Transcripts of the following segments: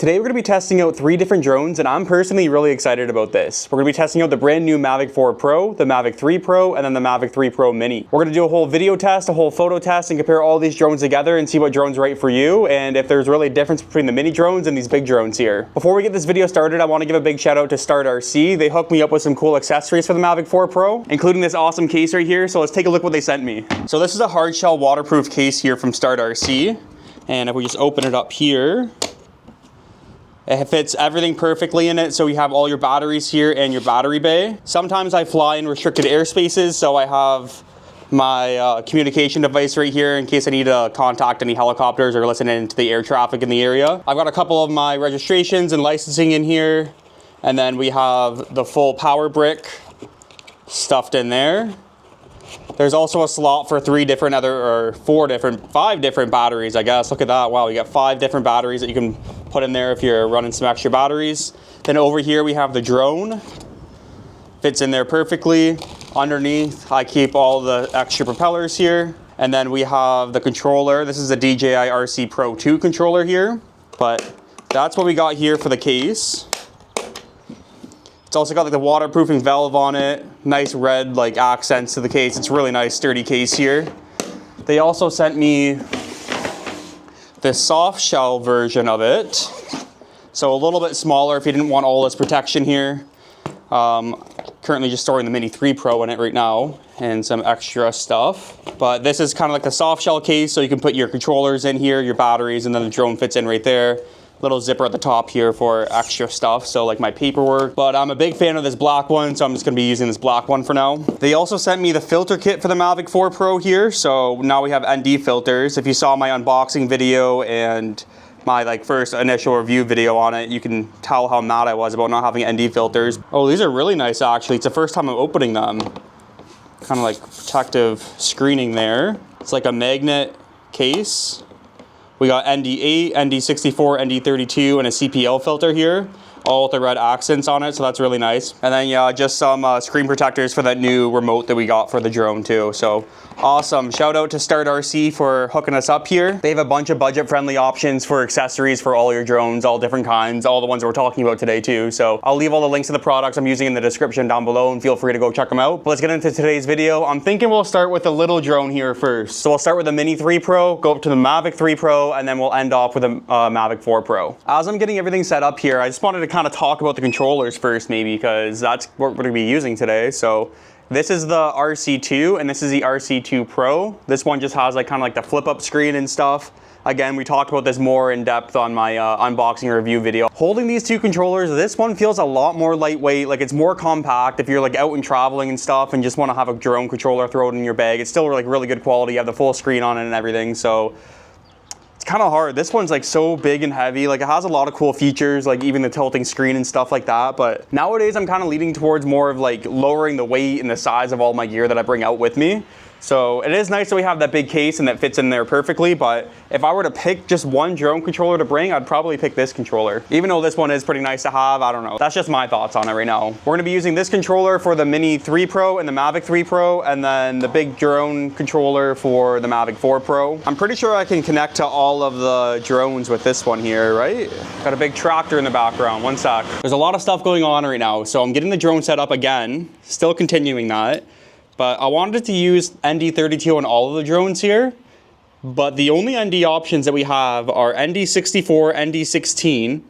Today we're going to be testing out 3 different drones, and I'm personally really excited about this. We're going to be testing out the brand new Mavic 4 Pro, the Mavic 3 Pro, and then the Mavic 3 Pro Mini. We're going to do a whole video test, a whole photo test, and compare all these drones together and see what drone's right for you, and if there's really a difference between the mini drones and these big drones here. Before we get this video started, I want to give a big shout out to StartRC. They hooked me up with some cool accessories for the Mavic 4 Pro, including this awesome case right here, so let's take a look what they sent me. So this is a hard shell waterproof case here from StartRC, and if we just open it up here, it fits everything perfectly in it, so you have all your batteries here and your battery bay. Sometimes I fly in restricted airspaces, so I have my communication device right here in case I need to contact any helicopters or listen in to the air traffic in the area. I've got a couple of my registrations and licensing in here, and then we have the full power brick stuffed in there. There's also a slot for 5 different batteries, I guess. Look at that. Wow, you got 5 different batteries that you can put in there if you're running some extra batteries. Then over here we have the drone. Fits in there perfectly. Underneath, I keep all the extra propellers here. And then we have the controller. This is a DJI RC Pro 2 controller here. But that's what we got here for the case. It's also got like the waterproofing valve on it. Nice red like accents to the case. It's a really nice sturdy case here. They also sent me this soft shell version of it. So a little bit smaller if you didn't want all this protection here. Currently just storing the Mini 3 Pro in it right now and some extra stuff. But this is kind of like the soft shell case, so you can put your controllers in here, your batteries, and then the drone fits in right there. Little zipper at the top here for extra stuff, so like my paperwork. But I'm a big fan of this black one, so I'm just gonna be using this black one for now. They also sent me the filter kit for the Mavic 4 Pro here, so now we have ND filters. If you saw my unboxing video and my first initial review video on it, you can tell how mad I was about not having ND filters. Oh, these are really nice actually. It's the first time I'm opening them. Kind of like protective screening there. It's like a magnet case. We got ND8, ND64, ND32, and a CPL filter here, all with the red accents on it, so that's really nice. And then yeah, just some screen protectors for that new remote that we got for the drone too. So awesome. Shout out to StartRC for hooking us up here. They have a bunch of budget-friendly options for accessories for all your drones, all different kinds, all the ones that we're talking about today too. So I'll leave all the links to the products I'm using in the description down below, and feel free to go check them out. But let's get into today's video. I'm thinking we'll start with the little drone here first. So we'll start with the Mini 3 Pro, go up to the Mavic 3 Pro, and then we'll end off with the Mavic 4 Pro. As I'm getting everything set up here, I just wanted to kind of talk about the controllers first maybe, because that's what we're going to be using today. So this is the RC2 and this is the RC2 Pro. This one just has kind of like the flip up screen and stuff. Again, we talked about this more in depth on my unboxing review video. Holding these 2 controllers, this one feels a lot more lightweight, it's more compact. If you're out and traveling and stuff and just want to have a drone controller, throw it in your bag, it's still really good quality. You have the full screen on it and everything, so it's kind of hard. This one's so big and heavy. It has a lot of cool features, even the tilting screen and stuff like that. But nowadays I'm kind of leaning towards more of lowering the weight and the size of all my gear that I bring out with me. So it is nice that we have that big case and that fits in there perfectly, but if I were to pick just one drone controller to bring, I'd probably pick this controller. Even though this one is pretty nice to have, I don't know. That's just my thoughts on it right now. We're gonna be using this controller for the Mini 3 Pro and the Mavic 3 Pro, and then the big drone controller for the Mavic 4 Pro. I'm pretty sure I can connect to all of the drones with this one here, right? Got a big tractor in the background, one sec. There's a lot of stuff going on right now, so I'm getting the drone set up again, still continuing that. But I wanted to use ND32 on all of the drones here, but the only ND options that we have are ND64, ND16,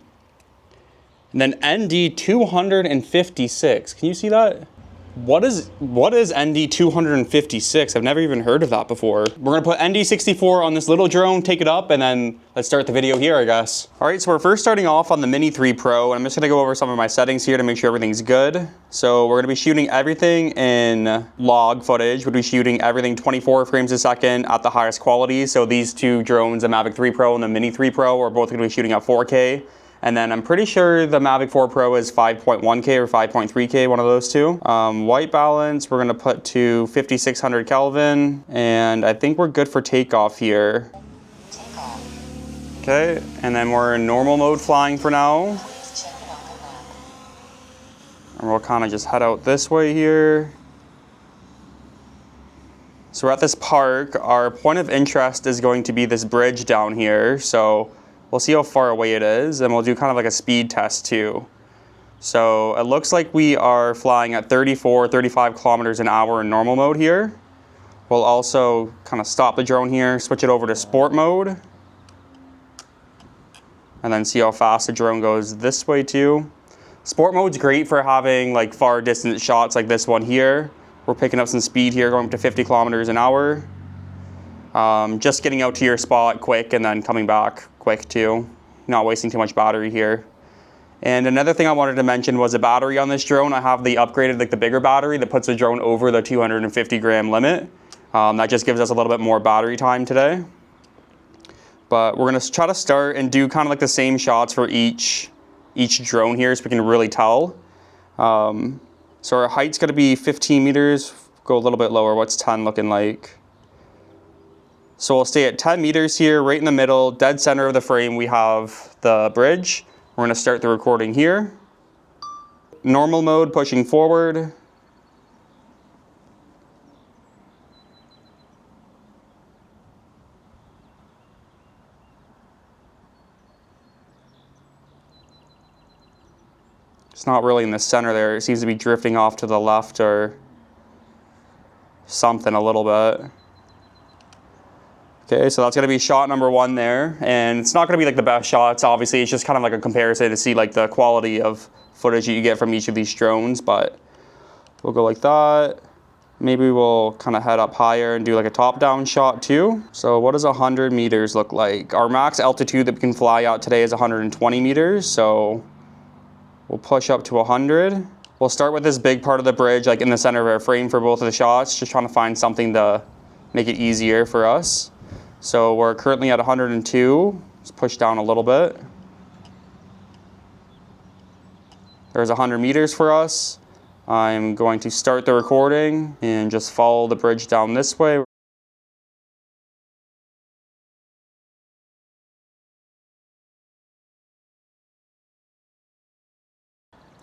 and then ND256. Can you see that? What is ND256? I've never even heard of that before. We're gonna put ND64 on this little drone, take it up, and then let's start the video here, I guess. All right, so we're first starting off on the Mini 3 Pro, and I'm just gonna go over some of my settings here to make sure everything's good. So we're gonna be shooting everything in log footage. We'll be shooting everything 24 frames a second at the highest quality. So these 2 drones, the Mavic 3 Pro and the Mini 3 Pro, are both gonna be shooting at 4K. And then I'm pretty sure the Mavic 4 Pro is 5.1K or 5.3K, one of those 2. White balance, we're gonna put to 5600 Kelvin, and I think we're good for takeoff here. Okay, and then we're in normal mode flying for now. And we'll kind of just head out this way here. So we're at this park. Our point of interest is going to be this bridge down here. So We'll see how far away it is, and we'll do kind of like a speed test too. So it looks like we are flying at 34, 35 kilometers an hour in normal mode here. We'll also kind of stop the drone here, switch it over to sport mode, and then see how fast the drone goes this way too. Sport mode's great for having like far distance shots like this one here. We're picking up some speed here, going up to 50 kilometers an hour. Just getting out to your spot quick and then coming back quick too. Not wasting too much battery here. And another thing I wanted to mention was the battery on this drone. I have the upgraded, like the bigger battery that puts the drone over the 250 gram limit. That just gives us a little bit more battery time today. But we're gonna try to start and do kind of like the same shots for each drone here so we can really tell. So our height's gonna be 15 meters, go a little bit lower. What's 10 looking like? So we'll stay at 10 meters here, right in the middle, dead center of the frame, we have the bridge. We're gonna start the recording here. Normal mode, pushing forward. It's not really in the center there. It seems to be drifting off to the left or something a little bit. Okay, so that's gonna be shot number one there. And it's not gonna be like the best shots, obviously. It's just kind of like a comparison to see like the quality of footage that you get from each of these drones, but we'll go like that. Maybe we'll kind of head up higher and do like a top-down shot too. So what does 100 meters look like? Our max altitude that we can fly out today is 120 meters, so we'll push up to 100. We'll start with this big part of the bridge, like in the center of our frame for both of the shots, just trying to find something to make it easier for us. So we're currently at 102. Let's push down a little bit. There's 100 meters for us. I'm going to start the recording and just follow the bridge down this way.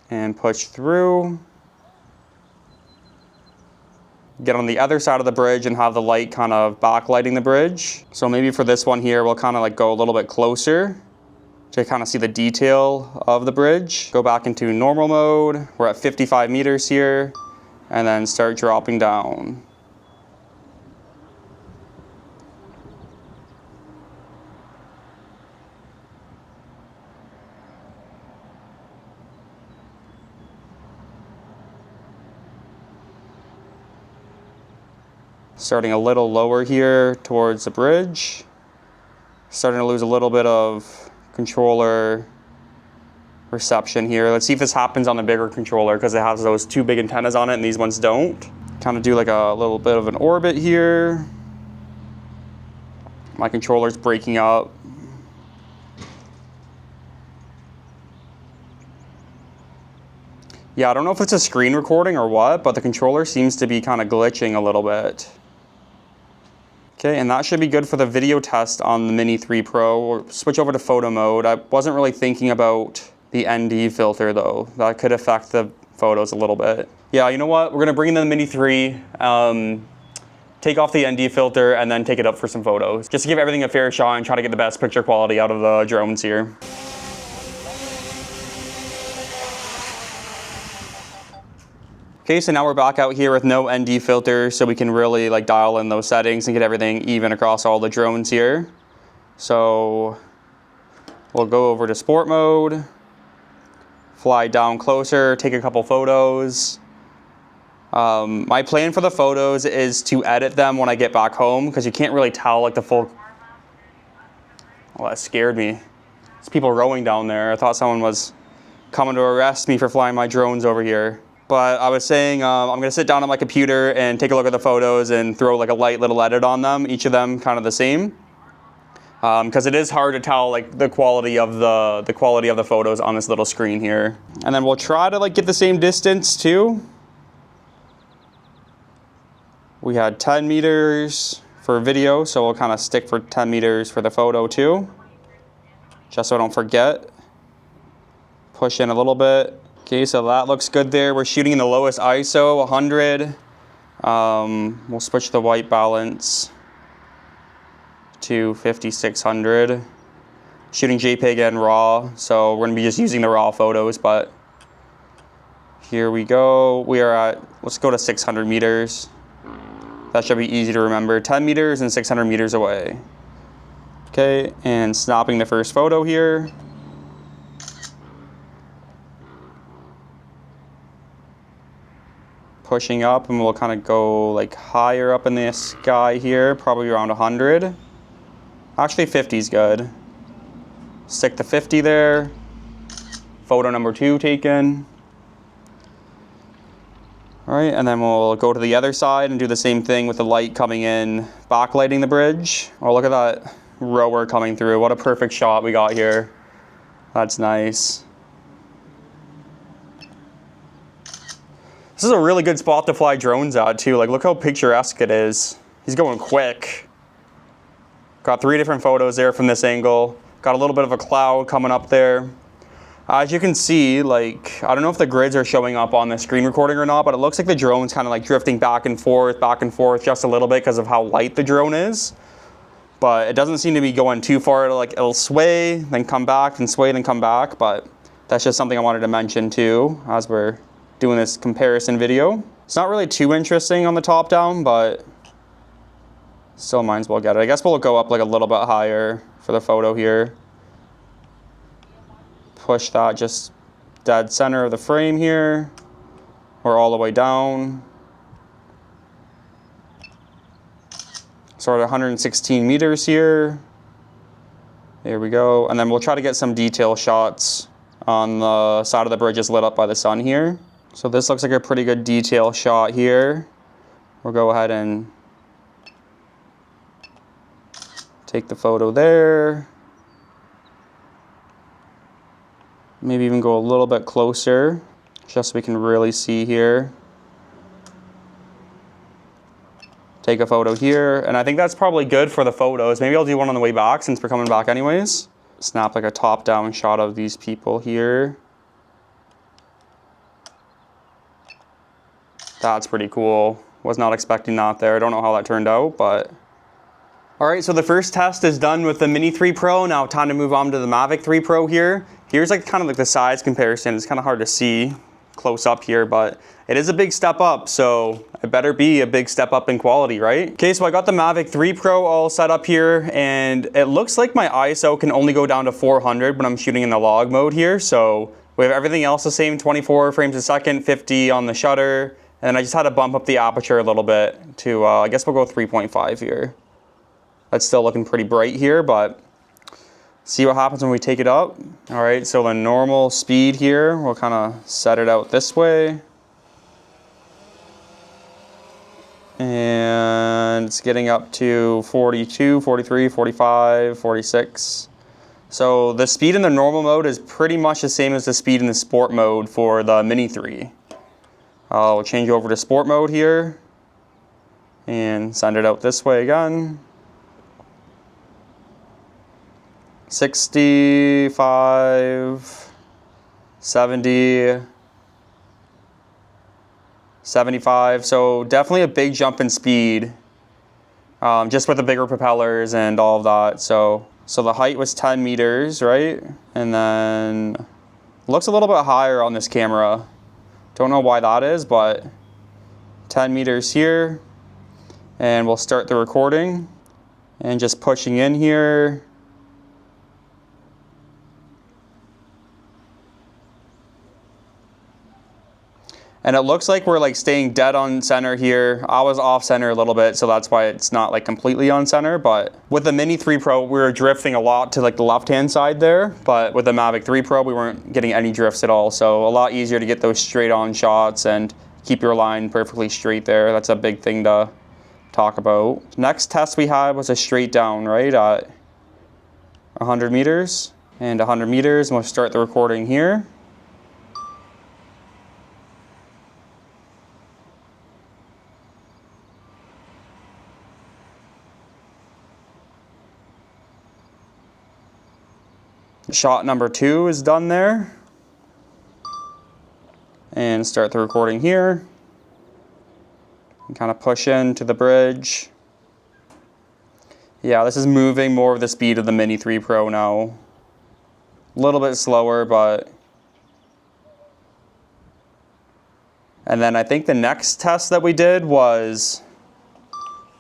And push through. Get on the other side of the bridge and have the light kind of backlighting the bridge. So maybe for this one here, we'll kind of like go a little bit closer to kind of see the detail of the bridge. Go back into normal mode. We're at 55 meters here, and then start dropping down. Starting a little lower here towards the bridge. Starting to lose a little bit of controller reception here. Let's see if this happens on the bigger controller because it has those two big antennas on it and these ones don't. Kind of do like a little bit of an orbit here. My controller's breaking up. Yeah, I don't know if it's a screen recording or what, but the controller seems to be kind of glitching a little bit. Okay, and that should be good for the video test on the Mini 3 Pro. We'll switch over to photo mode. I wasn't really thinking about the ND filter though. That could affect the photos a little bit. Yeah, you know what? We're gonna bring in the Mini 3, take off the ND filter, and then take it up for some photos. Just to give everything a fair shot and try to get the best picture quality out of the drones here. Okay, so now we're back out here with no ND filter, so we can really like dial in those settings and get everything even across all the drones here. So we'll go over to sport mode, fly down closer, take a couple photos. My plan for the photos is to edit them when I get back home because you can't really tell like the full. Oh, that scared me. There's people rowing down there. I thought someone was coming to arrest me for flying my drones over here. But I was saying I'm gonna sit down on my computer and take a look at the photos and throw like a light little edit on them, each of them kind of the same. Because it is hard to tell like the quality of the photos on this little screen here. And then we'll try to like get the same distance too. We had 10 meters for video, so we'll kind of stick for 10 meters for the photo too. Just so I don't forget. Push in a little bit. Okay, so that looks good there. We're shooting in the lowest ISO, 100. We'll switch the white balance to 5600. shooting JPEG and RAW, so we're gonna be just using the RAW photos, but here we go. We are at, let's go to 600 meters. That should be easy to remember. 10 meters and 600 meters away. Okay, and snapping the first photo here. Pushing up, and we'll kind of go like higher up in the sky here, probably around 100. Actually 50 is good. Stick the 50 there. Photo number 2 taken. All right, and then we'll go to the other side and do the same thing with the light coming in, backlighting the bridge. Oh, look at that rower coming through. What a perfect shot we got here. That's nice. This is a really good spot to fly drones at too. Like, look how picturesque it is. He's going quick. Got 3 different photos there from this angle. Got a little bit of a cloud coming up there. As you can see, like, I don't know if the grids are showing up on the screen recording or not, but it looks like the drone's kind of like drifting back and forth just a little bit because of how light the drone is. But it doesn't seem to be going too far. Like, it'll sway, then come back, and sway, then come back. But that's just something I wanted to mention too, as we're doing this comparison video. It's not really too interesting on the top down, but still might as well get it. I guess we'll go up like a little bit higher for the photo here. Push that just dead center of the frame here, or all the way down. So we're at 116 meters here. There we go. And then we'll try to get some detail shots on the side of the bridge is lit up by the sun here. So this looks like a pretty good detail shot here. We'll go ahead and take the photo there. Maybe even go a little bit closer, just so we can really see here. Take a photo here, and I think that's probably good for the photos. Maybe I'll do one on the way back since we're coming back anyways. Snap like a top-down shot of these people here. That's pretty cool. Was not expecting that there. I don't know how that turned out, but... All right, so the first test is done with the Mini 3 Pro. Now time to move on to the Mavic 3 Pro here. Here's like kind of like the size comparison. It's kind of hard to see close up here, but it is a big step up, so it better be a big step up in quality, right? Okay, so I got the Mavic 3 Pro all set up here, and it looks like my ISO can only go down to 400 when I'm shooting in the log mode here. So we have everything else the same, 24 frames a second, 50 on the shutter, and I just had to bump up the aperture a little bit to, I guess we'll go 3.5 here. That's still looking pretty bright here, but see what happens when we take it up. All right, so the normal speed here, we'll kind of set it out this way. And it's getting up to 42, 43, 45, 46. So the speed in the normal mode is pretty much the same as the speed in the sport mode for the Mini 3. I'll change over to sport mode here and send it out this way again. 65, 70, 75. So definitely a big jump in speed, just with the bigger propellers and all of that. So the height was 10 meters, right? And then looks a little bit higher on this camera. Don't know why that is, but 10 meters here. And we'll start the recording and just pushing in here. And it looks like we're like staying dead on center here. I was off center a little bit, so that's why it's not like completely on center. But with the Mini 3 Pro, we were drifting a lot to like the left-hand side there. But with the Mavic 3 Pro, we weren't getting any drifts at all. So a lot easier to get those straight on shots and keep your line perfectly straight there. That's a big thing to talk about. Next test we had was a straight down, right, at 100 meters and 100 meters. And we'll start the recording here. Shot number 2 is done there. And start the recording here. And kind of push into the bridge. Yeah, this is moving more of the speed of the Mini 3 Pro now. A little bit slower, but... And then I think the next test that we did was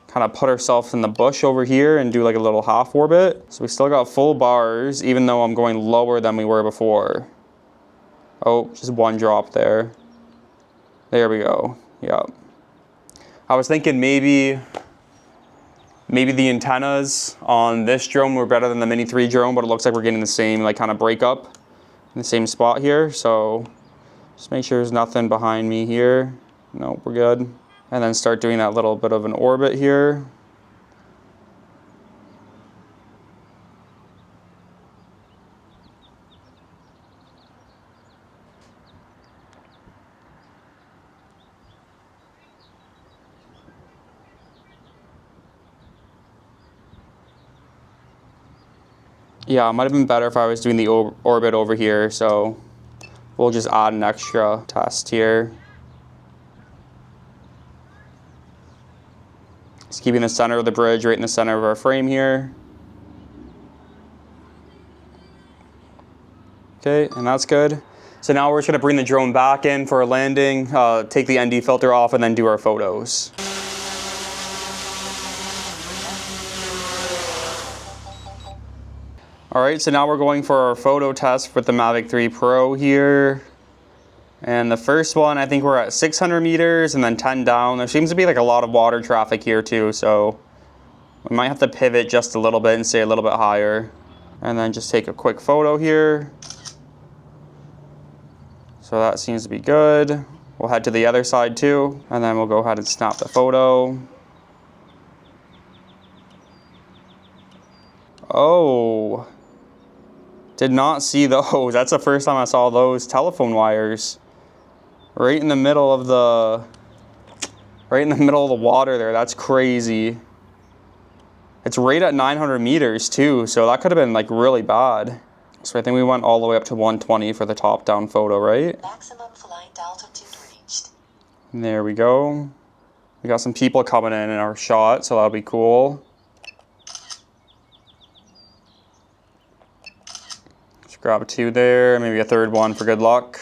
kind of put ourselves in the bush over here and do like a little half orbit. So we still got full bars, even though I'm going lower than we were before. Oh, just one drop there. There we go. Yep. I was thinking maybe the antennas on this drone were better than the Mini 3 drone, but it looks like we're getting the same like kind of breakup in the same spot here. So just make sure there's nothing behind me here. Nope, we're good. And then start doing that little bit of an orbit here. Yeah, it might have been better if I was doing the orbit over here, so we'll just add an extra test here. Just keeping the center of the bridge right in the center of our frame here. Okay, and that's good. So now we're just gonna bring the drone back in for a landing, take the ND filter off, and then do our photos. All right, so now we're going for our photo test with the Mavic 3 Pro here. And the first one, I think we're at 600 meters and then 10 down. There seems to be like a lot of water traffic here too, so we might have to pivot just a little bit and stay a little bit higher. And then just take a quick photo here. So that seems to be good. We'll head to the other side too, and then we'll go ahead and snap the photo. Oh. Did not see those. That's the first time I saw those telephone wires. Right in the middle of the water there. That's crazy. It's right at 900 meters too, so that could have been like really bad. So I think we went all the way up to 120 for the top down photo, right? Maximum flight altitude reached. And there we go. We got some people coming in our shot, so that'll be cool. Grab 2 there, maybe a third one for good luck.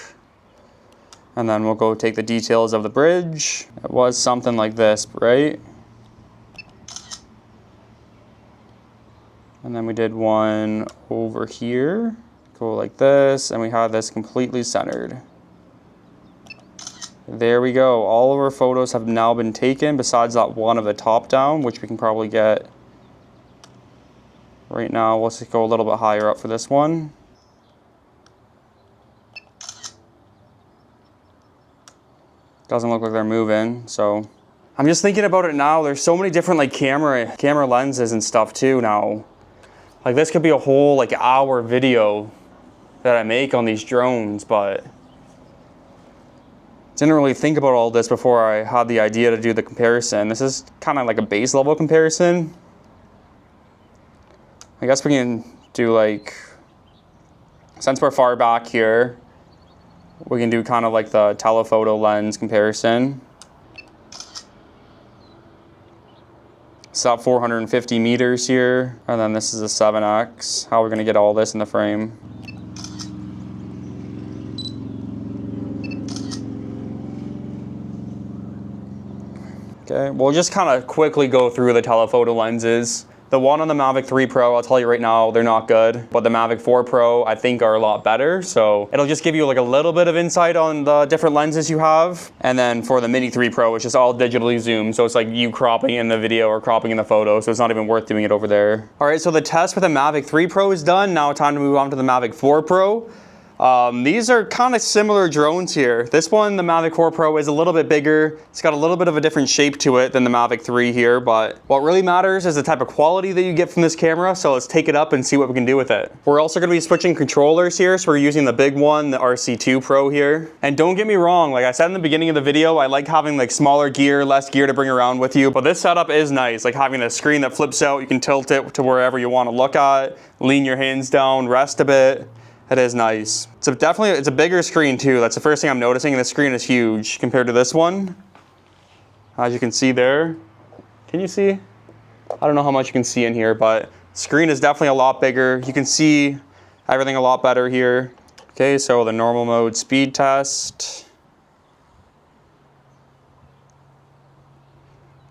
And then we'll go take the details of the bridge. It was something like this, right? And then we did one over here. Go like this, and we had this completely centered. There we go. All of our photos have now been taken, besides that one of the top down, which we can probably get right now. Let's just go a little bit higher up for this one. Doesn't look like they're moving, so. I'm just thinking about it now. There's so many different like camera lenses and stuff too now. Like this could be a whole like hour video that I make on these drones, but didn't really think about all this before I had the idea to do the comparison. This is kind of like a base level comparison. I guess we can do like, since we're far back here, we can do kind of like the telephoto lens comparison. So 450 meters here, and then this is a 7x. How are we gonna get all this in the frame? Okay, we'll just kind of quickly go through the telephoto lenses. The one on the Mavic 3 Pro, I'll tell you right now, they're not good. But the Mavic 4 Pro, I think are a lot better. So it'll just give you like a little bit of insight on the different lenses you have. And then for the Mini 3 Pro, it's just all digitally zoomed. So it's like you cropping in the video or cropping in the photo. So it's not even worth doing it over there. All right, so the test with the Mavic 3 Pro is done. Now time to move on to the Mavic 4 Pro. These are kind of similar drones here. This one, the Mavic 4 Pro, is a little bit bigger. It's got a little bit of a different shape to it than the Mavic 3 here, but what really matters is the type of quality that you get from this camera, so let's take it up and see what we can do with it. We're also going to be switching controllers here, so we're using the big one, the RC2 Pro here. And don't get me wrong, like I said in the beginning of the video, I like having like smaller gear, less gear to bring around with you, but this setup is nice, like having a screen that flips out, you can tilt it to wherever you want to look at, lean your hands down, rest a bit. It is nice. So definitely, it's a bigger screen too. That's the first thing I'm noticing, and the screen is huge compared to this one. As you can see there. Can you see? I don't know how much you can see in here, but screen is definitely a lot bigger. You can see everything a lot better here. Okay, so the normal mode speed test.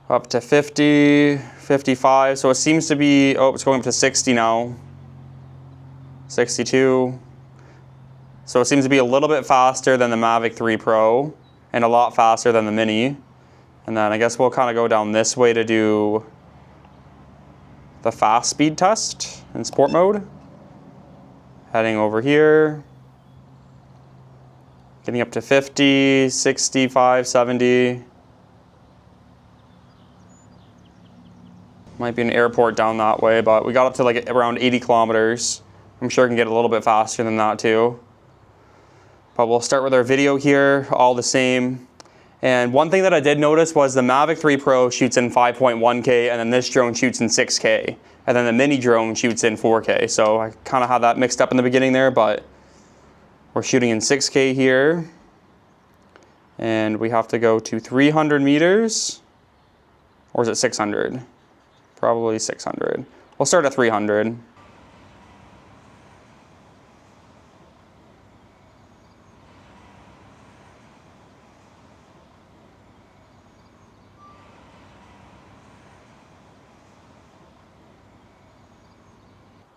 Up to 50, 55. So it seems to be, oh, it's going up to 60 now. 62. So it seems to be a little bit faster than the Mavic 3 Pro and a lot faster than the Mini. And then I guess we'll kind of go down this way to do the fast speed test in sport mode. Heading over here. Getting up to 50, 65, 70. Might be an airport down that way, but we got up to like around 80 kilometers. I'm sure it can get a little bit faster than that too. But we'll start with our video here, all the same. And one thing that I did notice was the Mavic 3 Pro shoots in 5.1K, and then this drone shoots in 6K. And then the Mini drone shoots in 4K. So I kind of had that mixed up in the beginning there, but we're shooting in 6K here. And we have to go to 300 meters. Or is it 600? Probably 600. We'll start at 300.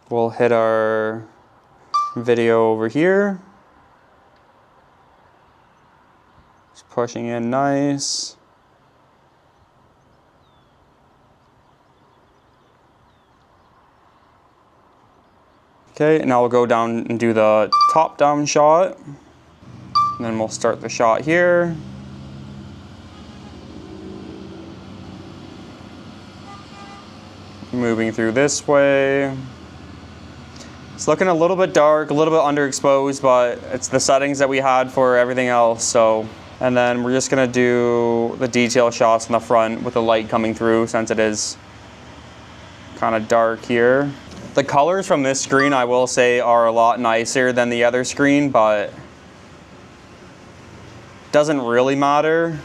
We'll hit our video over here. Just pushing in nice. Okay, now we'll go down and do the top-down shot. And then we'll start the shot here. Moving through this way. It's looking a little bit dark, a little bit underexposed, but it's the settings that we had for everything else, so. And then we're just gonna do the detail shots in the front with the light coming through since it is kind of dark here. The colors from this screen, I will say, are a lot nicer than the other screen, but doesn't really matter.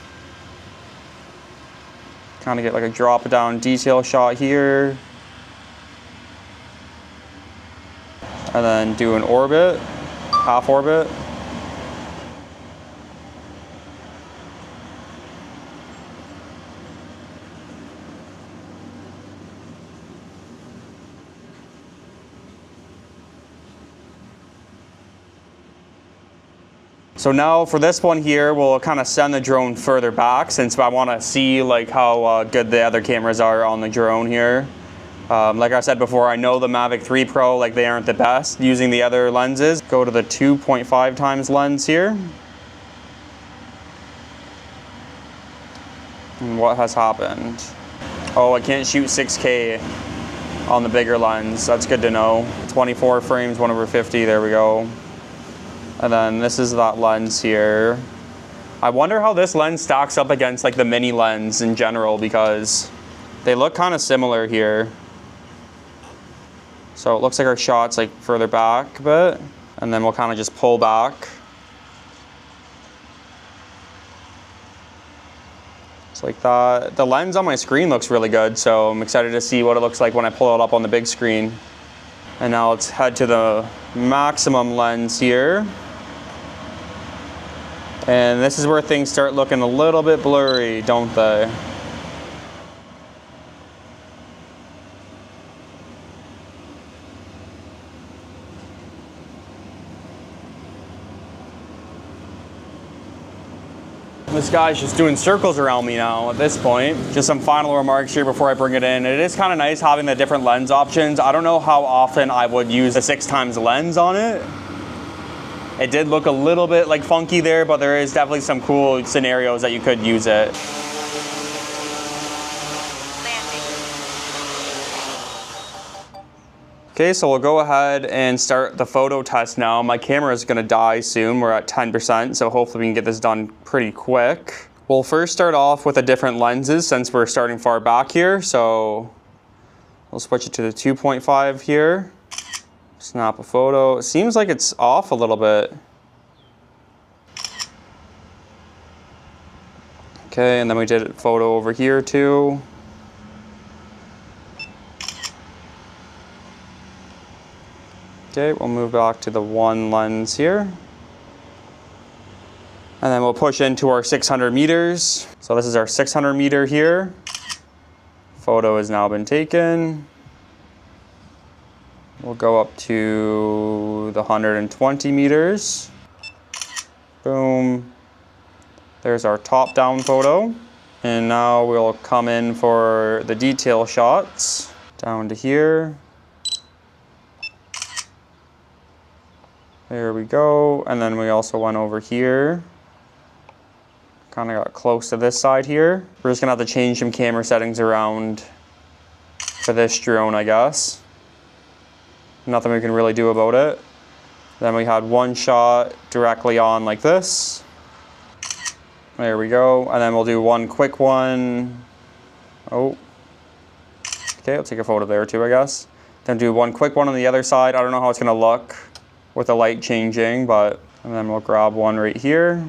Kind of get like a drop down detail shot here. And then do an orbit, half orbit. So now for this one here, we'll kind of send the drone further back since I want to see like how good the other cameras are on the drone here. Like I said before, I know the Mavic 3 Pro, like they aren't the best using the other lenses. Go to the 2.5 times lens here. And what has happened? Oh, I can't shoot 6K on the bigger lens. That's good to know. 24 frames, 1/50, there we go. And then this is that lens here. I wonder how this lens stacks up against like the Mini lens in general because they look kind of similar here. So it looks like our shot's like further back a bit, and then we'll kind of just pull back. It's like that. The lens on my screen looks really good, so I'm excited to see what it looks like when I pull it up on the big screen. And now let's head to the maximum lens here. And this is where things start looking a little bit blurry, don't they? This guy's just doing circles around me now at this point. Just some final remarks here before I bring it in. It is kind of nice having the different lens options. I don't know how often I would use the 6x lens on it. It did look a little bit like funky there, but there is definitely some cool scenarios that you could use it. Okay, so we'll go ahead and start the photo test now. My camera is gonna die soon. We're at 10%, so hopefully we can get this done pretty quick. We'll first start off with the different lenses since we're starting far back here. So we'll switch it to the 2.5 here. Snap a photo. It seems like it's off a little bit. Okay, and then we did a photo over here too. Okay, we'll move back to the one lens here. And then we'll push into our 600 meters. So this is our 600 meter here. Photo has now been taken. We'll go up to the 120 meters. Boom. There's our top down photo. And now we'll come in for the detail shots. Down to here. There we go. And then we also went over here. Kind of got close to this side here. We're just gonna have to change some camera settings around for this drone, I guess. Nothing we can really do about it. Then we had one shot directly on like this. There we go. And then we'll do one quick one. Oh. Okay, I'll take a photo there too, I guess. Then do one quick one on the other side. I don't know how it's gonna look with the light changing, but, and then we'll grab one right here.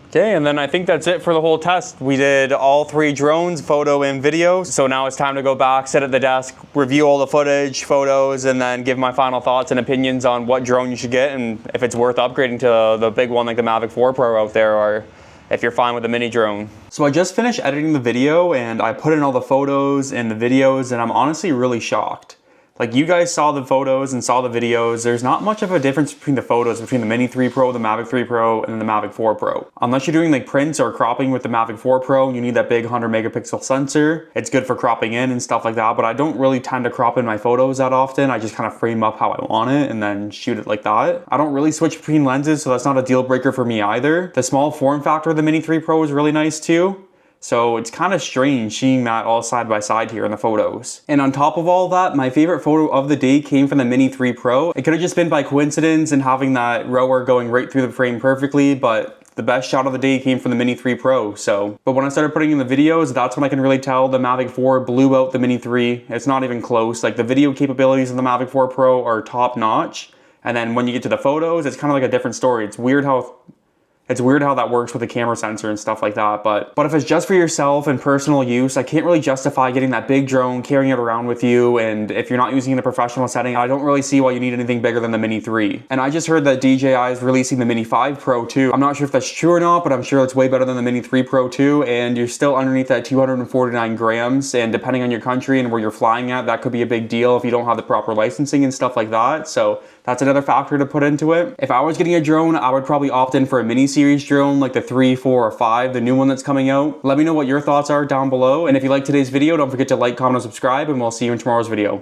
Okay, and then I think that's it for the whole test. We did all three drones, photo and video. So now it's time to go back, sit at the desk, review all the footage, photos, and then give my final thoughts and opinions on what drone you should get and if it's worth upgrading to the big one like the Mavic 4 Pro out there, or if you're fine with the mini drone. So I just finished editing the video and I put in all the photos and the videos, and I'm honestly really shocked. Like, you guys saw the photos and saw the videos. There's not much of a difference between the photos between the Mini 3 Pro, the Mavic 3 Pro, and the Mavic 4 Pro. Unless you're doing like prints or cropping with the Mavic 4 Pro and you need that big 100 megapixel sensor, it's good for cropping in and stuff like that, but I don't really tend to crop in my photos that often. I just kind of frame up how I want it and then shoot it like that. I don't really switch between lenses, so that's not a deal breaker for me either. The small form factor of the Mini 3 Pro is really nice too. So it's kind of strange seeing that all side by side here in the photos. And on top of all that, my favorite photo of the day came from the Mini 3 Pro. It could have just been by coincidence and having that rower going right through the frame perfectly, but the best shot of the day came from the Mini 3 Pro. But when I started putting in the videos, that's when I can really tell the Mavic 4 blew out the Mini 3. It's not even close. Like, the video capabilities of the Mavic 4 Pro are top notch. And then when you get to the photos, it's kind of like a different story. It's weird how that works with the camera sensor and stuff like that. But if it's just for yourself and personal use, I can't really justify getting that big drone, carrying it around with you. And if you're not using it in a professional setting, I don't really see why you need anything bigger than the Mini 3. And I just heard that DJI is releasing the Mini 5 Pro too. I'm not sure if that's true or not, but I'm sure it's way better than the Mini 3 Pro too. And you're still underneath that 249 grams. And depending on your country and where you're flying at, that could be a big deal if you don't have the proper licensing and stuff like that. So that's another factor to put into it. If I was getting a drone, I would probably opt in for a mini series drone like the 3, 4, or 5, the new one that's coming out. Let me know what your thoughts are down below. And if you like today's video, don't forget to like, comment, and subscribe, and we'll see you in tomorrow's video.